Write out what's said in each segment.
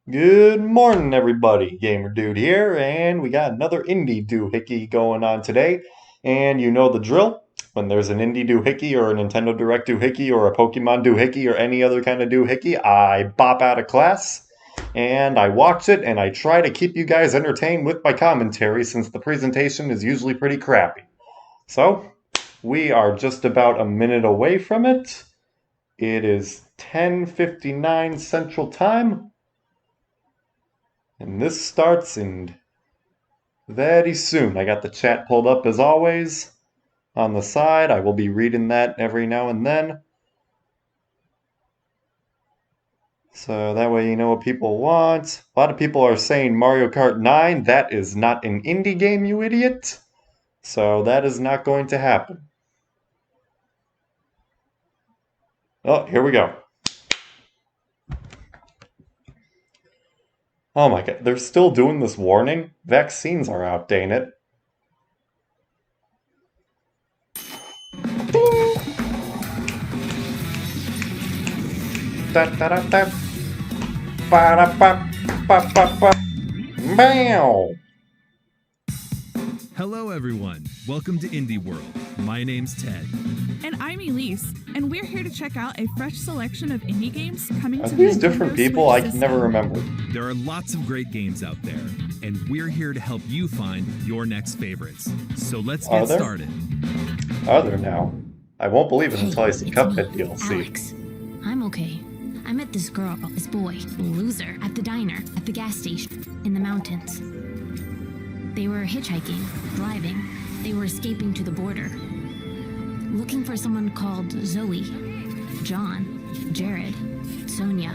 Good morning, everybody. Gamer Dude here, and we got another indie doohickey going on today. And you know the drill. When there's an indie doohickey or a Nintendo Direct doohickey or a Pokemon doohickey or any other kind of doohickey, I bop out of class and I watch it and I try to keep you guys entertained with my commentary since the presentation is usually pretty crappy. So, we are just about a minute away from it. It is 10:59 Central Time. And this starts in very soon. I got the chat pulled up as always on the side. I will be reading that every now and then. So that way you know what people want. A lot of people are saying Mario Kart 9. That is not an indie game, you idiot. So that is not going to happen. Oh, here we go. Oh my god, they're still doing this warning? Vaccines are out, dang it. Da da da da. Ba da ba ba ba ba. Meow. Hello, everyone. Welcome to Indie World. My name's Ted. And I'm Elise, and we're here to check out a fresh selection of indie games coming Are to these the different Nintendo people? I Switch can never system. remember. There are lots of great games out there, and we're here to help you find your next favorites. So let's Are get there? started. Are there now? I won't believe it until I see it's Cuphead me, DLC. Alex. I'm okay. I met this girl, this boy, loser, at the diner, at the gas station, in the mountains. They were hitchhiking, driving. They were escaping to the border. Looking for someone called Zoe, John, Jared, Sonia.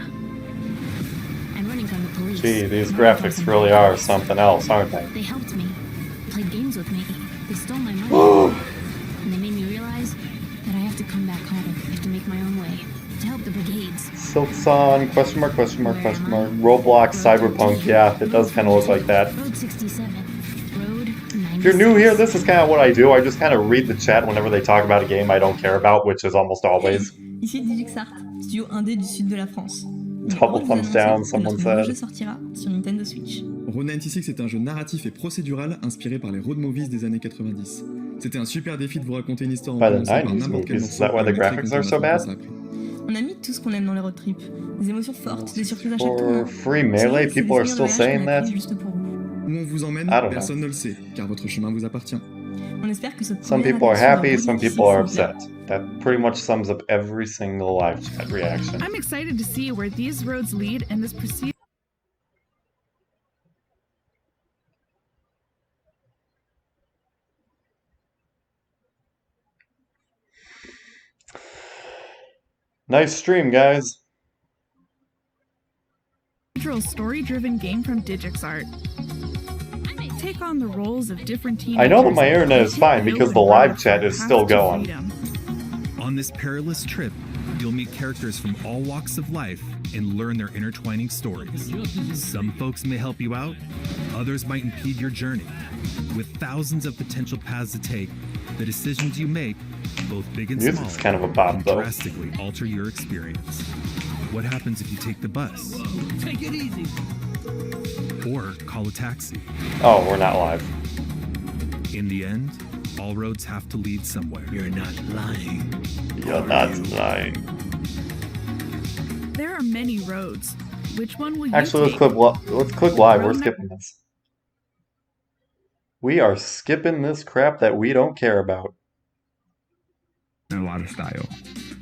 I'm running from the police. Gee, these I'm running from graphics some really bad are guys. something else, aren't they? They helped me, played games with me. They stole my money. And they made me realize that I have to come back home. I have to make my own way to help the brigades. Silksong, question mark, question mark, question mark. Roblox, Cyberpunk, yeah, it does kind of look like that. Road 67. Road 96. If you're new here, this is kind of what I do. I just kind of read the chat whenever they talk about a game I don't care about, which is almost always. Ici Digixart, studio indé du sud de la France. On est Double heureux de vous thumbs annoncer down, que someone notre nouveau said. jeu sortira sur Nintendo Switch. Road 96 est un jeu narratif et procédural inspiré par les road movies des années 90. C'était un super défi de vous raconter une histoire en By the commençant par 90s n'importe quel movies, morceau. is that why et the on est très graphics are content so d'apprendre bad? ça après. On a mis tout ce qu'on aime dans les road trips. Des émotions fortes, des surprises à chaque For tournant. free melee, C'est des people are souvenirs de still voyage saying qu'on a that? pris juste pour vous. Où on vous emmène, I don't know. personne ne le sait, car votre chemin vous appartient. On espère que ce Some premier people are aperçu d'un happy, Road some 96 people are vous plaît. upset. That pretty much sums up every single live chat reaction. I'm excited to see where these roads lead and this proceed. Nice stream, guys. Story-driven game from DigixArt. Take on the roles of different teenagers. I know that my internet is and fine hit because the the road live chat for is a still path to going. freedom. On this perilous trip, you'll meet characters from all walks of life and learn their intertwining stories. Some folks may help you out, others might impede your journey. With thousands of potential paths to take, the decisions you make, both big and small, Music's kind of a bop, can though. drastically alter your experience. What happens if you take the bus? Take it easy. Or call a taxi? Oh, we're not live. In the end, all roads have to lead somewhere. You're not lying. You're not lying. There are many roads. Which one will you Actually, take? let's click live. We're skipping this. We are skipping this crap that we don't care about. And a lot of style.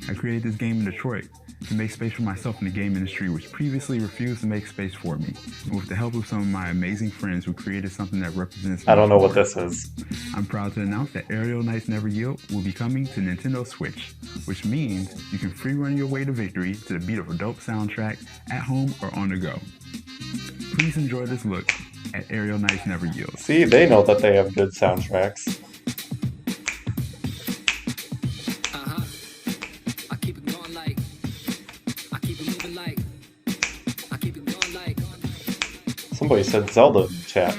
I created this game in Detroit to make space for myself in the game industry, which previously refused to make space for me. And with the help of some of my amazing friends who created something that represents I don't know me what this is. I'm proud to announce that Aerial Knights Never Yield will be coming to Nintendo Switch, which means you can free run your way to victory to the beat of a dope soundtrack at home or on the go. Please enjoy this look at Aerial Knights Never Yield. See, they know that they have good soundtracks. I keep it going like. I keep it moving like. I keep it going like. Somebody said Zelda in the chat.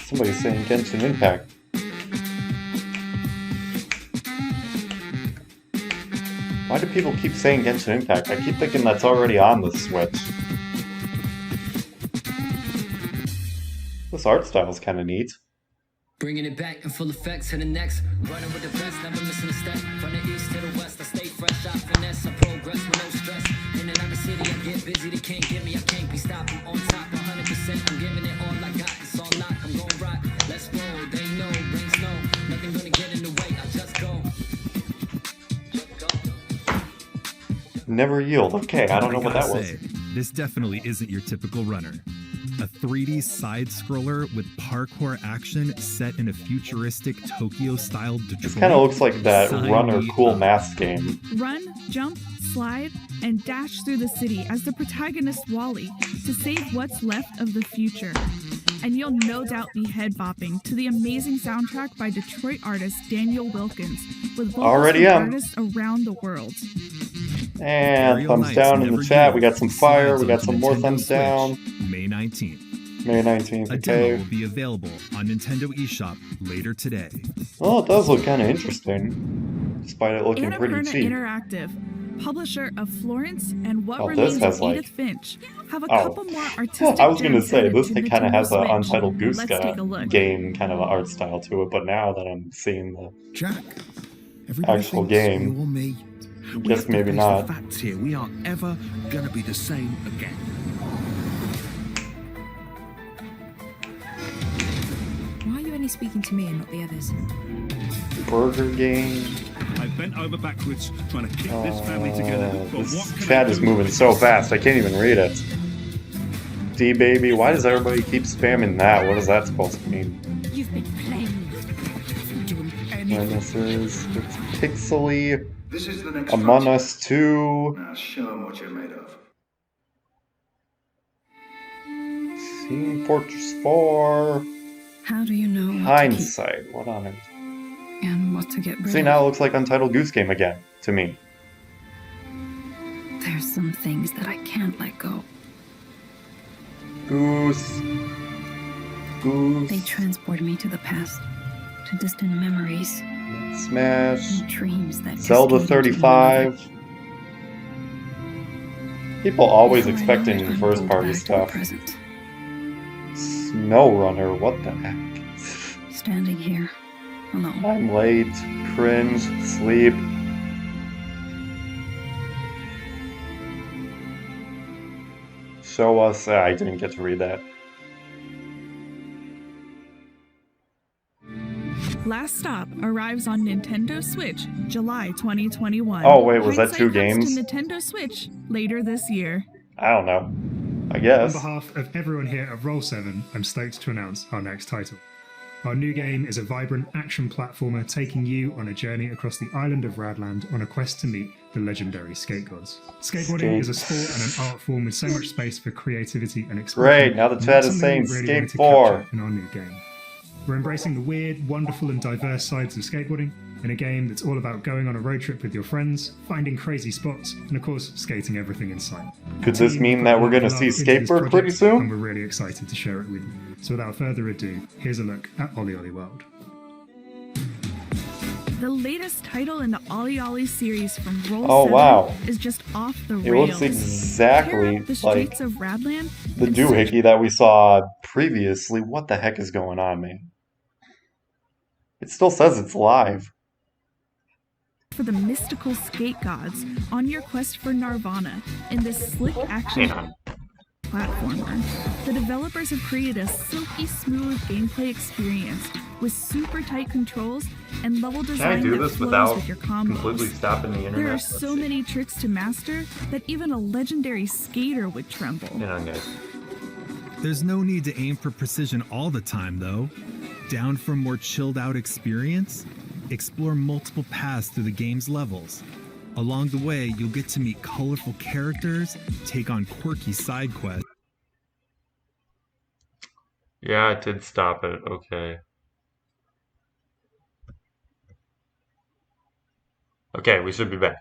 Somebody's saying Genshin Impact. Why do people keep saying Genshin Impact? I keep thinking that's already on the Switch. This art style is kind of neat. Bringing it back in full effect to the next. Running with the best, never missing a step. From the east to the west, I stay fresh, I finesse, I progress with no stress. In and out the city, I get busy, they can't get me, I can't be stopped. I'm on top, 100%, I'm giving it all I got. It's all lock, I'm gon' rock. Let's roll, they know, rain snow. Nothing gonna get in the way, I just go. Never yield. Okay, I don't know what that was. This definitely isn't your typical runner. A 3D side-scroller with parkour action set in a futuristic Tokyo-style Detroit. This kind of looks like that Sign Runner me Cool up. Mask game. Run, jump, slide, and dash through the city as the protagonist Wally to save what's left of the future. And you'll no doubt be head-bopping to the amazing soundtrack by Detroit artist Daniel Wilkins, with vocals Already from am. artists around the world. And Aerial thumbs Knights down in Never the chat. We Yield got some fire. We got slides some onto more Nintendo thumbs Switch, down. May 19th. May 19th. A demo Okay. will be available on Nintendo eShop later today. Well, it does look kind of interesting, despite it looking pretty Annapurna cheap. Interactive, publisher of Florence and What Oh, this Remains has, of like- Edith Finch, have a Oh. couple more artistic I was gonna gems say added this to thing kind of Nintendo has an Switch. Untitled Goose Let's take a look. game kind of art style to it, but now that I'm seeing the Jack, everybody Actual thinks game. you or me. We Guess have to maybe face not. The facts here. We aren't ever gonna be the same again. Why are you only speaking to me and not the others? burger game. I bent over backwards trying to keep this family together. But This what can chat I is do? moving so fast, I can't even read it. D baby, why does everybody keep spamming that? What is that supposed to mean? You've been playing doing anything. And this is it's pixely. This is the next Among frontier. Us 2. Now show them what you're made of. Team Fortress 4. How do you know what to Hindsight. What on earth? keep and what to get rid See, of? now it looks like Untitled Goose Game again, to me. There's some things that I can't let go. Goose. Goose. They transport me to the past, to distant memories, Smash. and dreams that Zelda cascade into one another. 35. People always Before I know expecting it, I'm first pulled party back to the stuff. present, Snow Runner, what the heck? standing here, alone. I'm late. Cringe. Sleep. Show us. I didn't get to read that. Last Stop arrives on Nintendo Switch July 2021. Oh, wait, was that Hindsight two comes games? to Nintendo Switch later this year. I don't know. I guess. On behalf of everyone here at Roll7, I'm stoked to announce our next title. Our new game is a vibrant action platformer taking you on a journey across the island of Radland on a quest to meet the legendary skate gods. Skateboarding is a sport and an art form with so much space for creativity and expression. Great, now the and chat that's is something saying we really wanted to Skate 4. capture in our new game. We're embracing the weird, wonderful, and diverse sides of skateboarding in a game that's all about going on a road trip with your friends, finding crazy spots, and of course, skating everything in sight. Could this mean that we're gonna see Skateboard pretty soon? And we're really excited to share it with you. So without further ado, here's a look at Ollie Ollie World. The latest title in the Ollie Ollie series from Roll7 Oh, wow. is just off the It rails. looks exactly Tear up the like streets of Radland the and search doohickey that we saw previously. What the heck is going on, man? It still says it's live. for the mystical skate gods on your quest for Nirvana in this slick action platformer. The developers have created a silky smooth gameplay experience with super tight controls and level design that flows with your combos. stopping the There are so many tricks to master that even a legendary skater would tremble. There's no need to aim for precision all the time, though. Down for a more chilled out experience? Explore multiple paths through the game's levels. Along the way, you'll get to meet colorful characters, take on quirky side quests. Yeah, it did stop it. Okay. Okay, we should be back.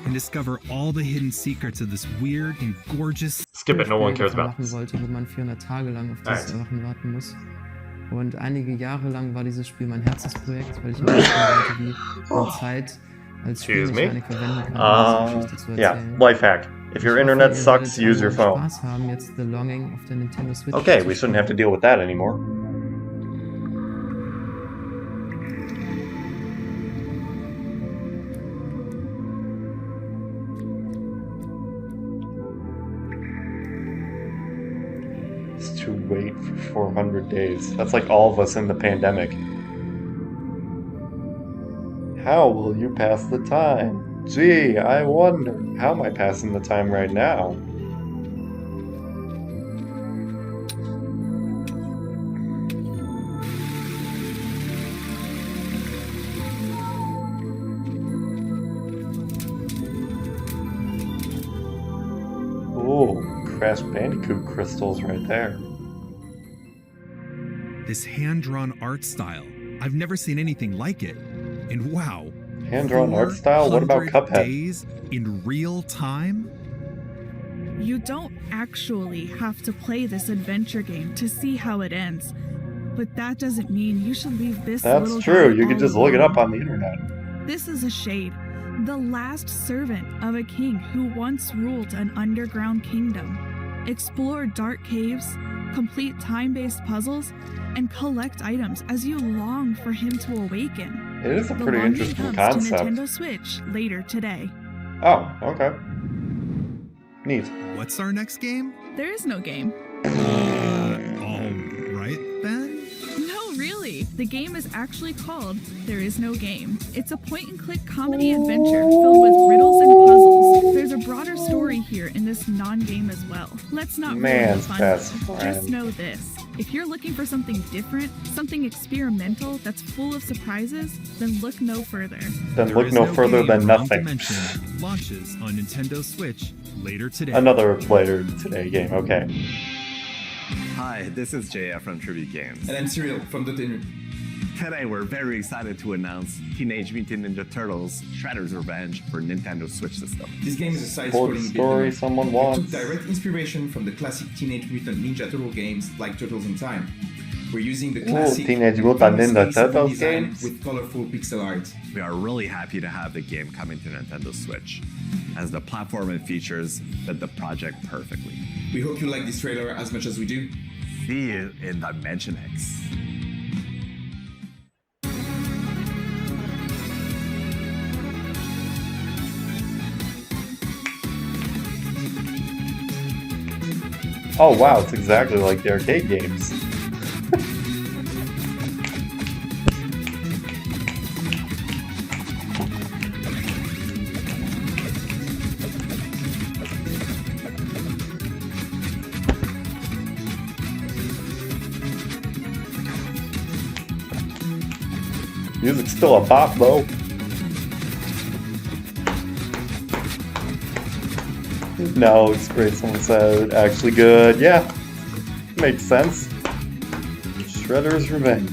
And discover all the hidden secrets of this weird and gorgeous. Skip it, no one cares about machen this. wollte, wo man 400 Tage lang auf das Alright. Erwachen warten muss. Und einige Jahre lang war dieses Spiel mein Herzensprojekt, weil ich immer wissen wollte, wie man Zeit als Excuse me. Spielmechanik verwenden kann, um diese Geschichte zu Yeah, erzählen. life hack. If your Ich hoffe, internet ihr sucks, werdet use your alle phone. Spaß haben, jetzt The Longing auf der Nintendo Switch Okay, zu we shouldn't spielen. have to deal with that anymore. It's to wait for 400 days. That's like all of us in the pandemic. How will you pass the time? Gee, I wonder. How am I passing the time right now? Ooh, Crash Bandicoot crystals right there. This hand-drawn art style. I've never seen anything like it. And wow. Hand-drawn art style? What about 400 Cuphead? days in real time? You don't actually have to play this adventure game to see how it ends. But that doesn't mean you should leave this little That's true. guy You all can just look it alone. up on the internet. This is a shade, the last servant of a king who once ruled an underground kingdom. Explore dark caves, complete time-based puzzles, and collect items as you long for him to awaken. It is a The pretty Longing interesting comes concept. to Nintendo Switch later today. Oh, okay. Neat. What's our next game? There is no game. All right then. No, really. The game is actually called There Is No Game. It's a point-and-click comedy adventure filled with riddles and puzzles. There's a broader story here in this non-game as well. Let's not ruin the Man's fun. best though. friend. Just know this. If you're looking for something different, something experimental that's full of surprises, then look no further. Then There look is no further game than Wrong nothing. Dimension launches on Nintendo Switch later today. Another later today game, okay. Hi, this is JF from Tribute Games. And I'm Cyril from Dotemu. Today we're very excited to announce Teenage Mutant Ninja Turtles Shredder's Revenge for Nintendo Switch system. This game is a Full side-scrolling story beat'em up. someone It wants. took direct inspiration from the classic Teenage Mutant Ninja Turtle games like Turtles in Time. We're using the classic Teenage Mutant Ninja famous Turtles design games? with colorful pixel art. We are really happy to have the game coming to Nintendo Switch, as the platform and features fit the project perfectly. We hope you like this trailer as much as we do. See you in Dimension X. Oh wow, it's exactly like the arcade games. Music's still a bop though. No, it's great. Someone said actually good. Yeah, makes sense. Shredder's Revenge.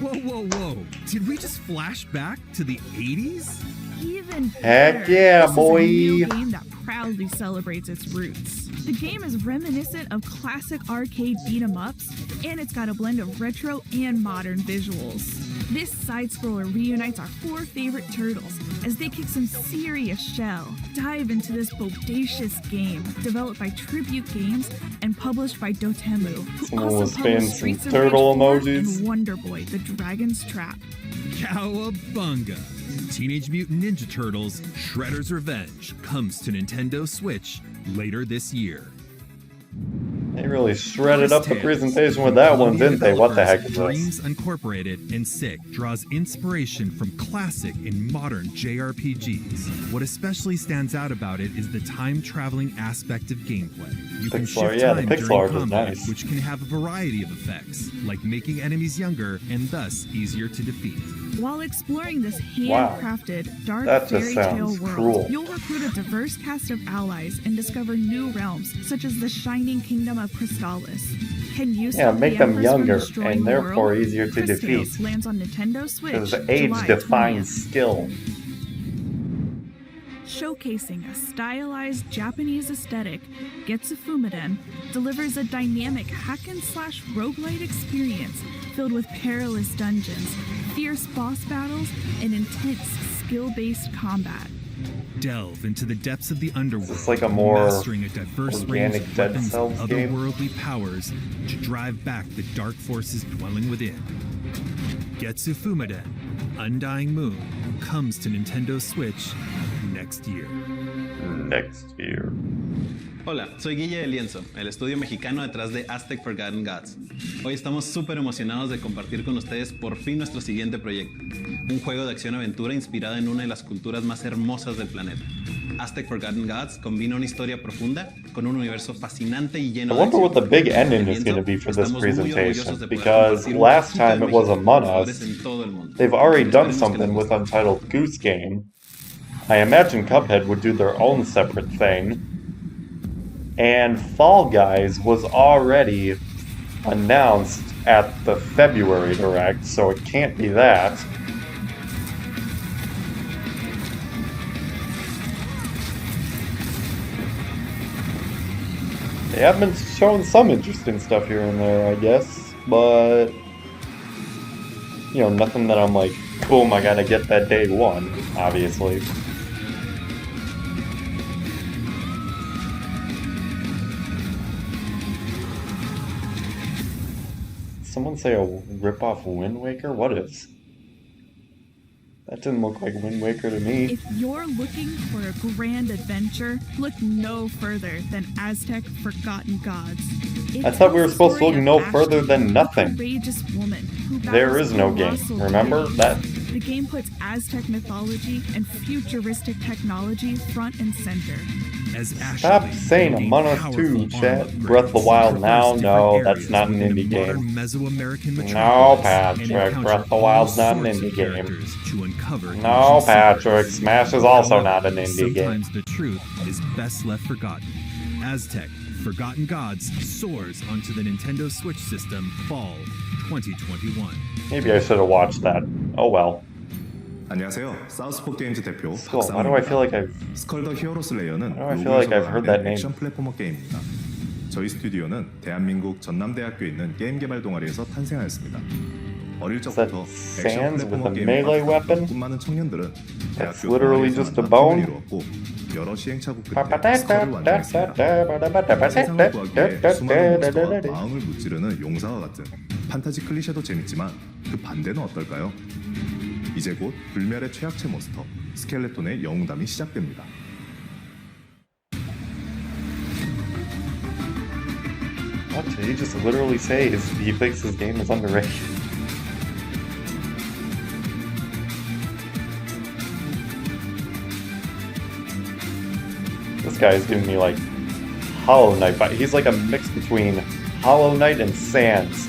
Whoa, whoa, whoa. Did we just flash back to the 80s? Even Heck better, yeah, this boy. is a new game that proudly celebrates its roots. The game is reminiscent of classic arcade beat-em-ups, and it's got a blend of retro and modern visuals. This side-scroller reunites our four favorite turtles as they kick some serious shell. Dive into this bodacious game, developed by Tribute Games and published by Dotemu, who Someone also was published spinning some Streets of turtle Rage 4 emojis. and Wonder Boy: The Dragon's Trap. Cowabunga! Teenage Mutant Ninja Turtles Shredder's Revenge comes to Nintendo Switch later this year. They really shredded up the Tales, presentation with that one, didn't they? What the heck is Dreams this? Incorporated and Sick draws inspiration from classic and modern JRPGs. What especially stands out about it is the time-traveling aspect of gameplay. You can Pixel art, shift yeah, the time pixel during art is combat, nice. which can have a variety of effects, like making enemies younger and thus easier to defeat. While exploring this Wow. handcrafted, dark That just fairy tale sounds world, cruel. you'll recruit a diverse cast of allies and discover new realms, such as the Shining Kingdom of Crystallis. Can you Yeah, stop make the them Empress younger from destroying and the therefore world? easier to Crystales defeat. lands on Nintendo Switch, Because age July defines 20th. skill. Showcasing a stylized Japanese aesthetic, Getsu Fumiden delivers a dynamic hack-and-slash roguelite experience filled with perilous dungeons, fierce boss battles, and intense skill-based combat. Delve into the depths of the underworld, It's like a more mastering a diverse range organic of Dead weapons Cells and game. otherworldly powers to drive back the dark forces dwelling within. Getsu Fumaden, Undying Moon, comes to Nintendo Switch next year. Next year. Hola, soy Guille de Lienzo, el estudio mexicano detrás de Aztec Forgotten Gods. Hoy estamos súper emocionados de compartir con ustedes por fin nuestro siguiente proyecto, un juego de acción-aventura inspirado en una de las culturas más hermosas del planeta. Aztec Forgotten Gods combina una historia profunda con un universo fascinante y I lleno de wonder what the acción. big ending is going to be for this presentation, because last time it was Among Us. They've already done something with Untitled Goose Game. I imagine Cuphead would do their own separate thing. And Fall Guys was already announced at the February Direct, so it can't be that. They have been showing some interesting stuff here and there, I guess, but you know, nothing that I'm like, boom, I gotta get that day one, obviously. Someone say a rip-off Wind Waker? What is? That didn't look like Wind Waker to me. If you're looking for a grand adventure, look no further than Aztec Forgotten Gods. I thought we were supposed to look no further than nothing. Courageous woman who There is no game. colossal Remember enemies. that? The game puts Aztec mythology and futuristic technology front and center. As Stop saying Among Us 2, chat. Breath of the Wild now? No, that's not an indie game. No, Patrick. Breath of the Wild's not an indie game. No, Patrick. Smash is also not an indie game. Sometimes the truth is best left forgotten. Aztec Forgotten Gods soars onto the Nintendo Switch system fall 2021. Maybe I should have watched that. Oh well. 안녕하세요. 사우스포 게임즈 대표 Still, why do I feel like I've... 스컬 더 히어로 슬레이어는 Why do I feel like I've heard that name? 액션 플랫포머 게임입니다. 저희 스튜디오는 대한민국 전남대학교에 있는 게임 개발 동아리에서 탄생하였습니다. 어릴 적부터 액션 sands with 플랫포머 a 게임을 melee 봤던 weapon? 많은 청년들은 That's 대학교 literally 동아리에서 just a 만나 bone? 꿈을 이루었고 여러 시행착오 끝에 스컬을 완성했습니다. 세상을 구하기 위해 수많은 몬스터와 마음을 무찌르는 용사와 같은 판타지 클리셰도 재밌지만 그 반대는 어떨까요? 이제 곧 불멸의 최약체 몬스터 스켈레톤의 영웅담이 시작됩니다. What did he just literally say? He thinks his game is underrated. This guy is giving me like Hollow Knight vibe. He's like a mix between Hollow Knight and Sans.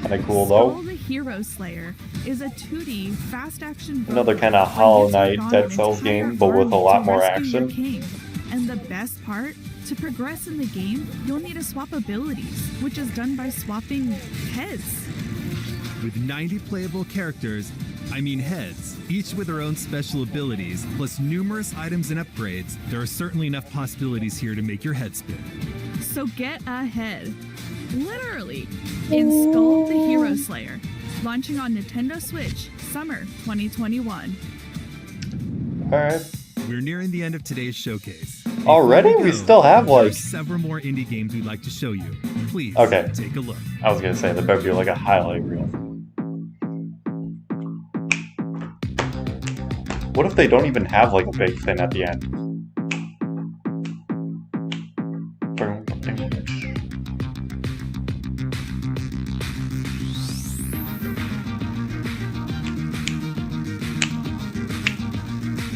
Kinda cool though. Skull the Hero Slayer is a 2D fast action Another kind of Hollow Knight Dead Cells game, but with a lot more action. And the best part, to progress in the game, you'll need to swap abilities, which is done by swapping heads. With 90 playable characters, I mean heads, each with their own special abilities, plus numerous items and upgrades, there are certainly enough possibilities here to make your head spin. So get ahead. Literally, in Skull the Hero Slayer, launching on Nintendo Switch, summer 2021. Alright. We're nearing the end of today's showcase. Already? We still have There are like... several more indie games we'd like to show you. Please Okay. take a look. I was gonna say, there better be like a highlight reel. What if they don't even have like a big thing at the end?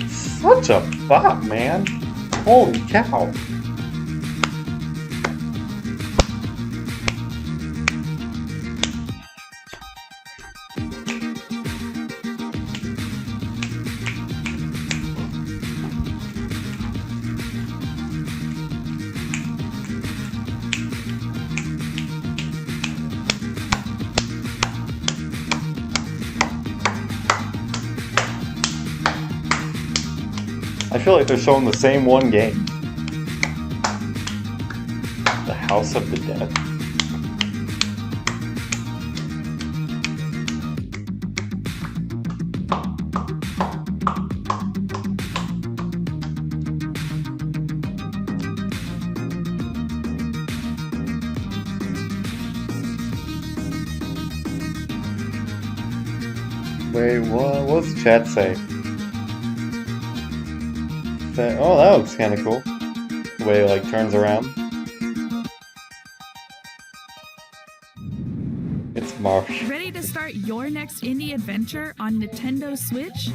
Such a bop, man. Holy cow. I feel like they're showing the same one game. The House of the Dead. Wait, what's the chat say? Oh, that looks kind of cool. The way it like turns around. It's Marsh. Ready to start your next indie adventure on Nintendo Switch?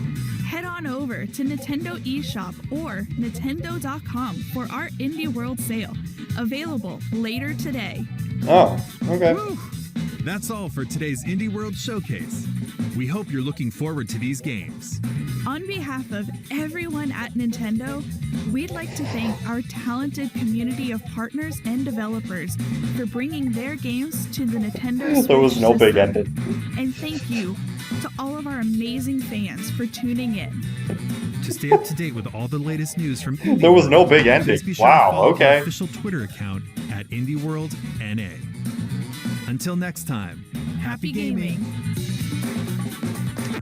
Head on over to Nintendo eShop or Nintendo.com for our Indie World sale. Available later today. Oh, okay. Woo! That's all for today's Indie World Showcase. We hope you're looking forward to these games. On behalf of everyone at Nintendo, we'd like to thank our talented community of partners and developers for bringing their games to the Nintendo Switch There was no big system. ending. And thank you to all of our amazing fans for tuning in. To stay up to date with all the latest news from Indie There was no World, big ending. please be sure to Wow, follow okay. our official Twitter account at IndieWorldNA. Until next time, happy gaming.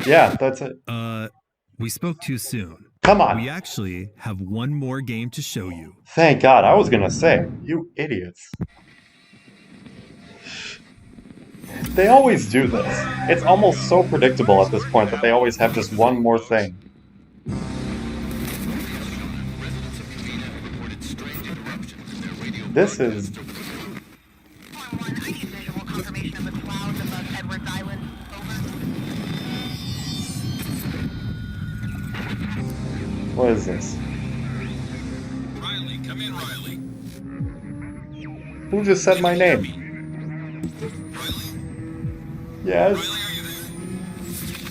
Yeah, that's it. We spoke too soon. Come on. We actually have one more game to show you. Thank God, I was gonna say, you idiots. They always do this. It's almost so predictable at this point that they always have just one more thing. This is... What is this? Riley, come in, Riley. Who just said my name? Yes.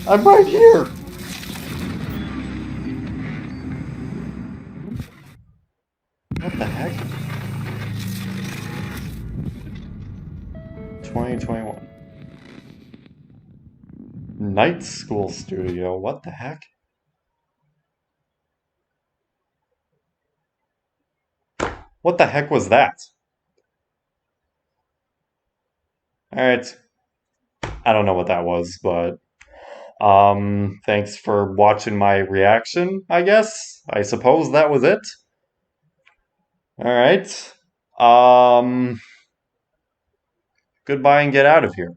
I'm right here. What the heck? 2021. Night School Studio. What the heck? What the heck was that? Alright. I don't know what that was, but thanks for watching my reaction, I guess. I suppose that was it. Alright. Goodbye and get out of here.